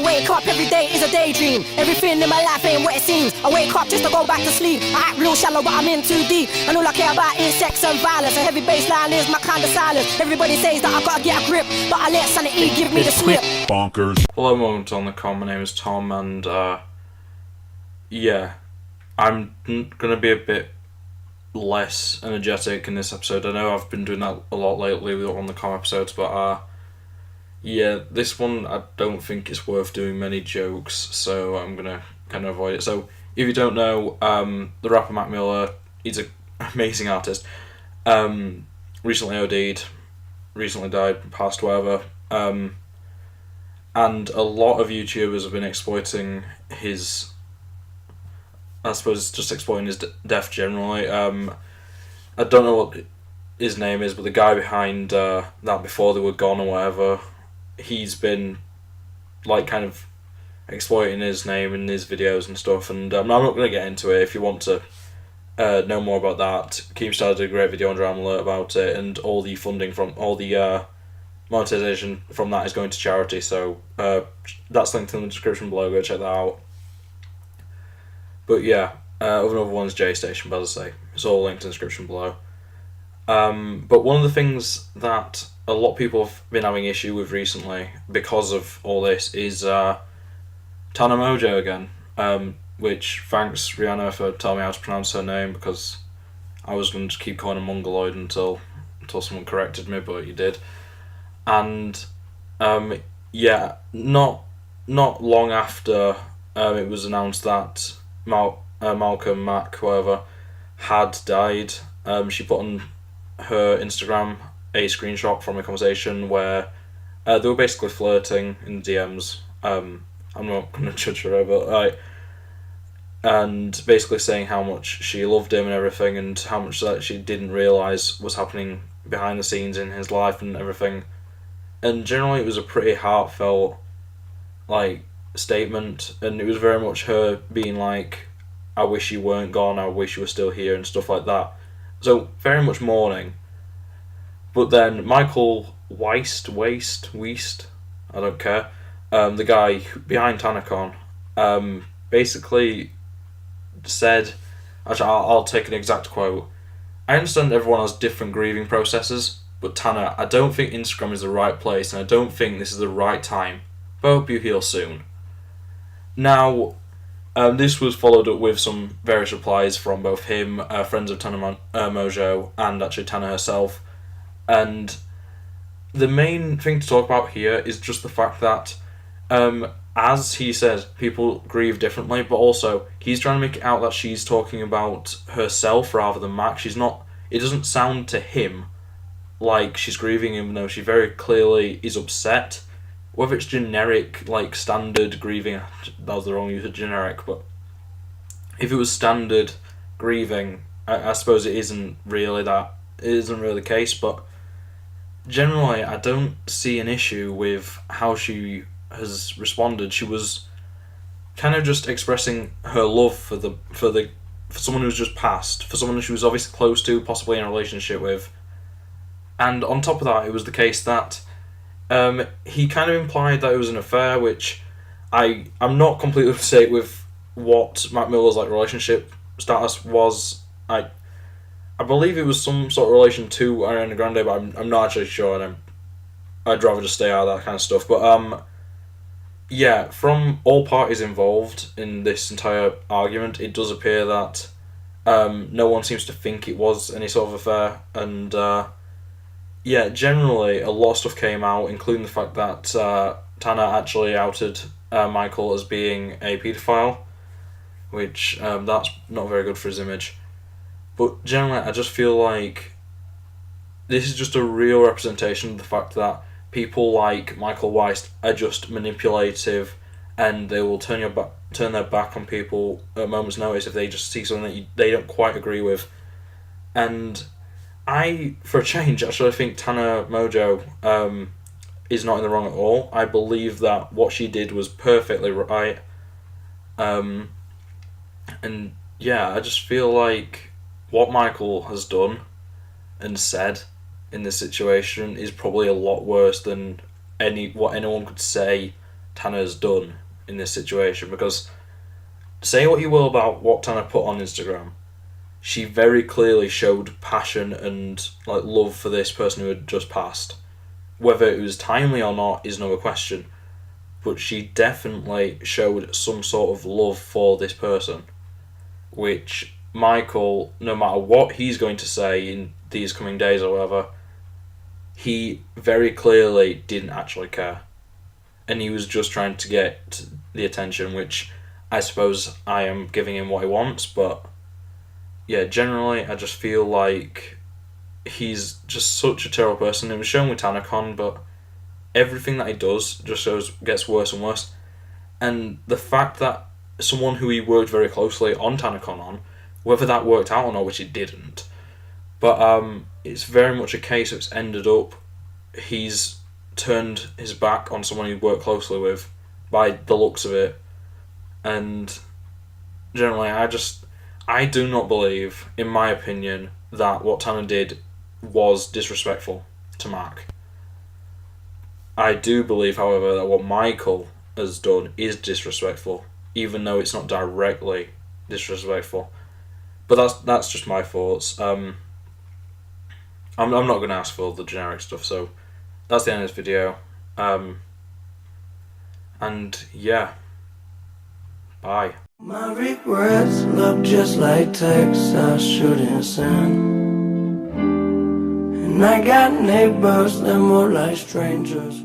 I wake up every day is a daydream. Everything in my life ain't what it seems. I wake up just to go back to sleep. I act real shallow but I'm in too deep. And all I care about is sex and violence. A heavy bassline is my kind of silence. Everybody says that I gotta get a grip, but I let sanity give me the slip. Bonkers. Hello, moment on the com. My name is Tom, and yeah, I'm gonna be a bit less energetic in this episode. I know I've been doing that a lot lately on the com episodes, but yeah, this one I don't think it's worth doing many jokes, so I'm gonna kind of avoid it. So if you don't know, the rapper Mac Miller, he's an amazing artist. Recently OD'd, recently died, passed, whatever. And a lot of YouTubers have been exploiting his, I suppose, just exploiting his death generally. I don't know what his name is, but the guy behind that Before They Were Gone or whatever, he's been like kind of exploiting his name in his videos and stuff, and I'm not going to get into it. If you want to know more about that, Keemstar did a great video on Drama Alert about it, and all the funding from all the monetization from that is going to charity, so that's linked in the description below. Go check that out. But yeah, another one's J Station, but as I say, it's all linked in the description below. But one of the things that a lot of people have been having issue with recently because of all this is Tana Mojo again, which thanks Rihanna for telling me how to pronounce her name, because I was going to keep calling her Mongoloid until someone corrected me, but you did. And yeah, not long after it was announced that Malcolm Mack, whoever, had died, she put on her Instagram a screenshot from a conversation where they were basically flirting in the DMs. I'm not going to judge her, but and basically saying how much she loved him and everything, and how much that she didn't realise was happening behind the scenes in his life and everything. And generally it was a pretty heartfelt like statement, and it was very much her being like, I wish you weren't gone, I wish you were still here, and stuff like that. So very much mourning. But then Michael Weist, I don't care, the guy behind TanaCon, basically said, actually I'll take an exact quote, I understand everyone has different grieving processes, but Tana, I don't think Instagram is the right place, and I don't think this is the right time, but I hope you heal soon. Now, this was followed up with some various replies from both him, friends of Tana Mojo, and actually Tana herself. And the main thing to talk about here is just the fact that, as he said, people grieve differently, but also he's trying to make it out that she's talking about herself rather than Mac. She's not. It doesn't sound to him like she's grieving, even though she very clearly is upset. Whether it's generic, like standard grieving, that was the wrong use of generic, but if it was standard grieving, I suppose it isn't really the case, but generally I don't see an issue with how she has responded. She was kind of just expressing her love for someone who's just passed, for someone she was obviously close to, possibly in a relationship with. And on top of that, it was the case that he kind of implied that it was an affair, which I'm not completely up to date with what Mac Miller's like relationship status was. I believe it was some sort of relation to Ariana Grande, but I'm not actually sure, and I'd rather just stay out of that kind of stuff. But yeah, from all parties involved in this entire argument, it does appear that no one seems to think it was any sort of affair, and yeah, generally a lot of stuff came out, including the fact that Tana actually outed Michael as being a paedophile, which that's not very good for his image. But generally, I just feel like this is just a real representation of the fact that people like Michael Weist are just manipulative, and they will turn their back on people at a moment's notice if they just see something that they don't quite agree with. And I, for a change, actually think Tana Mojo is not in the wrong at all. I believe that what she did was perfectly right. And yeah, I just feel like what Michael has done and said in this situation is probably a lot worse than what anyone could say Tanner's done in this situation, because say what you will about what Tanner put on Instagram, she very clearly showed passion and like love for this person who had just passed. Whether it was timely or not is another question, but she definitely showed some sort of love for this person, which Michael, no matter what he's going to say in these coming days or whatever, he very clearly didn't actually care. And he was just trying to get the attention, which I suppose I am giving him what he wants, but yeah, generally I just feel like he's just such a terrible person. It was shown with TannerCon, but everything that he does just gets worse and worse. And the fact that someone who he worked very closely on TannerCon on, whether that worked out or not, which it didn't, but it's very much a case of it's ended up he's turned his back on someone he worked closely with by the looks of it. And generally I do not believe, in my opinion, that what Tanner did was disrespectful to Mark. I do believe, however, that what Michael has done is disrespectful, even though it's not directly disrespectful. But that's just my thoughts. I'm not going to ask for all the generic stuff, so that's the end of this video. And yeah, bye. My regrets look just like texts I shouldn't send, and I got neighbors that more like strangers.